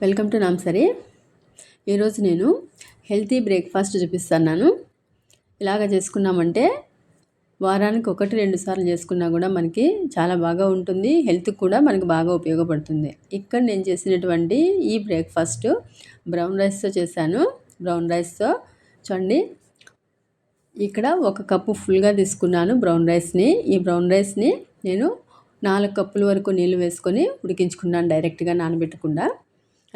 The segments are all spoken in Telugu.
Welcome to నాంసరి. ఈరోజు నేను హెల్తీ బ్రేక్ఫాస్ట్ చూపిస్తున్నాను. ఇలాగ చేసుకున్నామంటే వారానికి 1-2 సార్లు చేసుకున్నా కూడా మనకి చాలా బాగా ఉంటుంది. హెల్త్కి కూడా మనకి బాగా ఉపయోగపడుతుంది. ఇక్కడ నేను చేసినటువంటి ఈ బ్రేక్ఫాస్ట్ బ్రౌన్ రైస్తో చేశాను. బ్రౌన్ రైస్తో చూడండి, ఇక్కడ 1 కప్పు ఫుల్గా తీసుకున్నాను బ్రౌన్ రైస్ని. ఈ బ్రౌన్ రైస్ని నేను 4 కప్పుల వరకు నీళ్ళు వేసుకొని ఉడికించుకున్నాను, డైరెక్ట్గా నానబెట్టకుండా.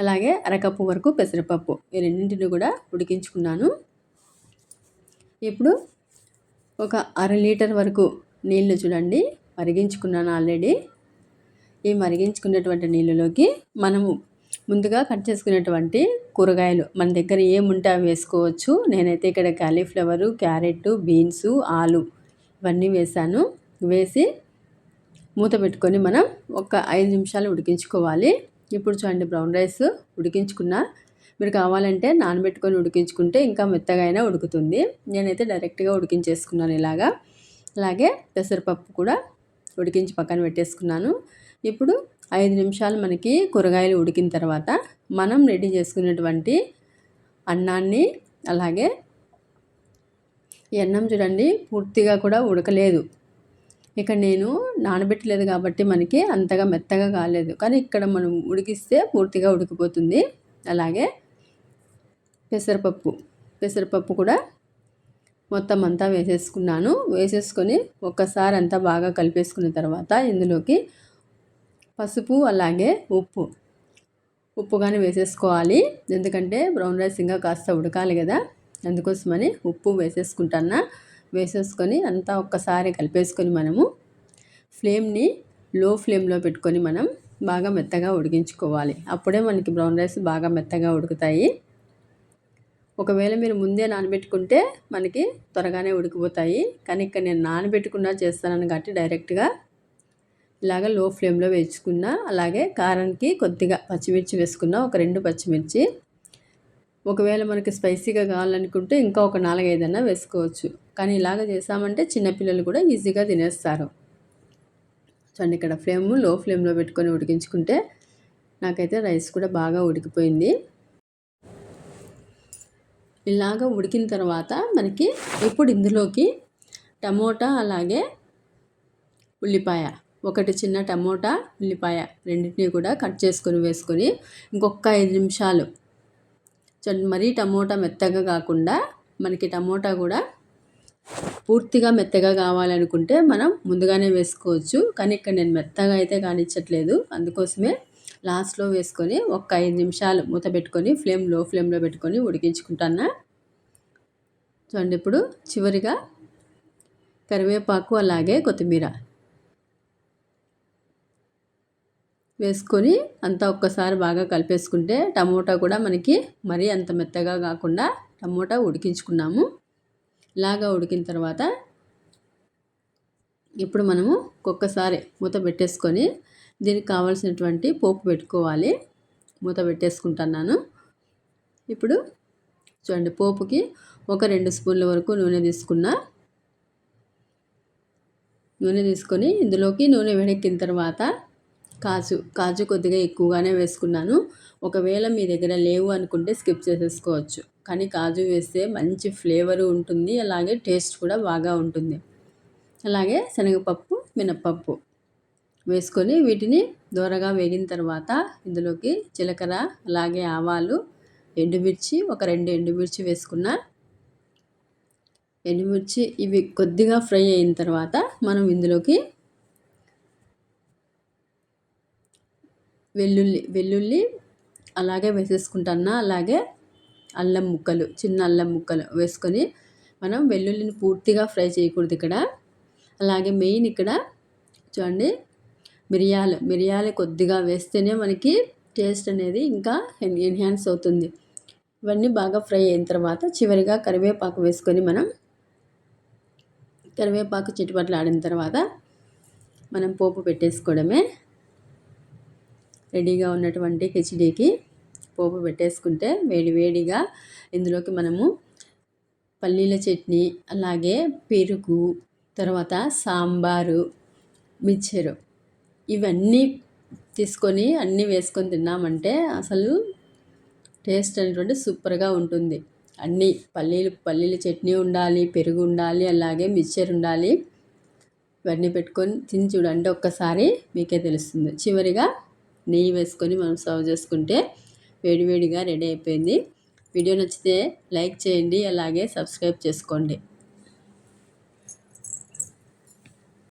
అలాగే అరకప్పు వరకు పెసరపప్పు, ఈ రెండింటిని కూడా ఉడికించుకున్నాను. ఇప్పుడు ఒక 1/2 లీటర్ వరకు నీళ్లు చూడండి మరిగించుకున్నాను ఆల్రెడీ. ఈ మరిగించుకున్నటువంటి నీళ్ళలోకి మనము ముందుగా కట్ చేసుకున్నటువంటి కూరగాయలు మన దగ్గర ఏముంటే అవి వేసుకోవచ్చు. నేనైతే ఇక్కడ కాలీఫ్లవరు, క్యారెట్, బీన్స్, ఆలు ఇవన్నీ వేసాను. వేసి మూత పెట్టుకొని మనం ఒక 5 నిమిషాలు ఉడికించుకోవాలి. ఇప్పుడు చూడండి, బ్రౌన్ రైస్ ఉడికించుకున్న. మీరు కావాలంటే నానబెట్టుకొని ఉడికించుకుంటే ఇంకా మెత్తగా అయినా ఉడుకుతుంది. నేనైతే డైరెక్ట్గా ఉడికించేసుకున్నాను ఇలాగా. అలాగే పెసరపప్పు కూడా ఉడికించి పక్కన పెట్టేసుకున్నాను. ఇప్పుడు 5 నిమిషాలు మనకి కూరగాయలు ఉడికిన తర్వాత మనం రెడీ చేసుకున్నటువంటి అన్నాన్ని, అలాగే ఈ అన్నం చూడండి పూర్తిగా కూడా ఉడకలేదు. ఇక్కడ నేను నానబెట్టలేదు కాబట్టి మనకి అంతగా మెత్తగా కాలేదు, కానీ ఇక్కడ మనం ఉడికిస్తే పూర్తిగా ఉడికిపోతుంది. అలాగే పెసరపప్పు కూడా మొత్తం అంతా వేసేసుకున్నాను. వేసేసుకొని ఒక్కసారి అంతా బాగా కలిపేసుకున్న తర్వాత ఇందులోకి పసుపు అలాగే ఉప్పు కానీ వేసేసుకోవాలి. ఎందుకంటే బ్రౌన్ రైస్ ఇంకా కాస్త ఉడకాలి కదా, అందుకోసమని ఉప్పు వేసేసుకుంటాను. వేసేసుకొని అంతా ఒక్కసారి కలిపేసుకొని మనము ఫ్లేమ్ని లో ఫ్లేమ్లో పెట్టుకొని మనం బాగా మెత్తగా ఉడికించుకోవాలి. అప్పుడే మనకి బ్రౌన్ రైస్ బాగా మెత్తగా ఉడుకుతాయి. ఒకవేళ మీరు ముందే నానబెట్టుకుంటే మనకి త్వరగానే ఉడికిపోతాయి, కానీ ఇక్కడ నేను నానబెట్టుకున్నా చేస్తానని కాబట్టి డైరెక్ట్గా ఇలాగ లో ఫ్లేమ్లో వేసుకున్నా. అలాగే కారానికి కొద్దిగా పచ్చిమిర్చి వేసుకున్నా, ఒక 2 పచ్చిమిర్చి. ఒకవేళ మనకి స్పైసీగా కావాలనుకుంటే ఇంకా ఒక 4-5 అన్నా వేసుకోవచ్చు. కానీ ఇలాగ చేసామంటే చిన్నపిల్లలు కూడా ఈజీగా తినేస్తారు. చూడండి, ఇక్కడ లో ఫ్లేమ్లో పెట్టుకొని ఉడికించుకుంటే నాకైతే రైస్ కూడా బాగా ఉడికిపోయింది. ఇలాగ ఉడికిన తర్వాత మనకి ఇప్పుడు ఇందులోకి టమోటా అలాగే ఉల్లిపాయ, ఒకటి చిన్న టమోటా, ఉల్లిపాయ రెండింటినీ కూడా కట్ చేసుకొని వేసుకొని ఇంకొక 5 నిమిషాలు మరీ టమోటా మెత్తగా కాకుండా, మనకి టమోటా కూడా పూర్తిగా మెత్తగా కావాలనుకుంటే మనం ముందుగానే వేసుకోవచ్చు. కానీ ఇక్కడ నేను మెత్తగా అయితే కానిచ్చట్లేదు, అందుకోసమే లాస్ట్లో వేసుకొని ఒక 5 నిమిషాలు మూత పెట్టుకొని లో ఫ్లేమ్లో పెట్టుకొని ఉడికించుకుంటాను. చూడండి, ఇప్పుడు చివరిగా కరివేపాకు అలాగే కొత్తిమీర వేసుకొని అంతా ఒక్కసారి బాగా కలిపేసుకుంటే టమోటా కూడా మనకి మరీ అంత మెత్తగా కాకుండా టమోటా ఉడికించుకున్నాము. ఇలాగా ఉడికిన తర్వాత ఇప్పుడు మనము ఒక్కసారి మూత పెట్టేసుకొని దీనికి కావాల్సినటువంటి పోపు పెట్టుకోవాలి. మూత పెట్టేసుకుంటున్నాను. ఇప్పుడు చూడండి, పోపుకి ఒక 2 స్పూన్ల వరకు నూనె తీసుకొని ఇందులోకి నూనె వేడెక్కిన తర్వాత కాజు కొద్దిగా ఎక్కువగానే వేసుకున్నాను. ఒకవేళ మీ దగ్గర లేవు అనుకుంటే స్కిప్ చేసేసుకోవచ్చు, కానీ కాజు వేస్తే మంచి ఫ్లేవరు ఉంటుంది, అలాగే టేస్ట్ కూడా బాగా ఉంటుంది. అలాగే శనగపప్పు, మినప్పప్పు వేసుకొని వీటిని దోరగా వేగిన తర్వాత ఇందులోకి జీలకర్ర అలాగే ఆవాలు, ఎండుమిర్చి, ఒక 2 ఎండుమిర్చి వేసుకున్నా. ఎండుమిర్చి ఇవి కొద్దిగా ఫ్రై అయిన తర్వాత మనం ఇందులోకి వెల్లుల్లి అలాగే వేసేసుకుంటున్నా. అలాగే అల్లం ముక్కలు, చిన్న అల్లం ముక్కలు వేసుకొని మనం వెల్లుల్లిని పూర్తిగా ఫ్రై చేయకూడదు ఇక్కడ. అలాగే మెయిన్ ఇక్కడ చూడండి, మిరియాలు కొద్దిగా వేస్తేనే మనకి టేస్ట్ అనేది ఇంకా ఎన్హాన్స్ అవుతుంది. ఇవన్నీ బాగా ఫ్రై అయిన తర్వాత చివరిగా కరివేపాకు వేసుకొని మనం కరివేపాకు చిటపటలాడిన తర్వాత మనం పోపు పెట్టేసుకోవడమే. రెడీగా ఉన్నటువంటి కిచిడీకి పోపు పెట్టేసుకుంటే వేడిగా ఇందులోకి మనము పల్లీల చట్నీ, అలాగే పెరుగు, తర్వాత సాంబారు, మిక్చరు ఇవన్నీ తీసుకొని అన్నీ వేసుకొని తిన్నామంటే అసలు టేస్ట్ అనేటువంటి సూపర్గా ఉంటుంది. అన్నీ పల్లీల చట్నీ ఉండాలి, పెరుగు ఉండాలి, అలాగే మిక్చర్ ఉండాలి. ఇవన్నీ పెట్టుకొని తిని చూడండి ఒక్కసారి, మీకే తెలుస్తుంది. చివరిగా నెయ్యి వేసుకొని మనం సర్వ్ చేసుకుంటే వేడివేడిగా రెడీ అయిపోయింది. వీడియో నచ్చితే లైక్ చేయండి, అలాగే సబ్స్క్రైబ్ చేసుకోండి.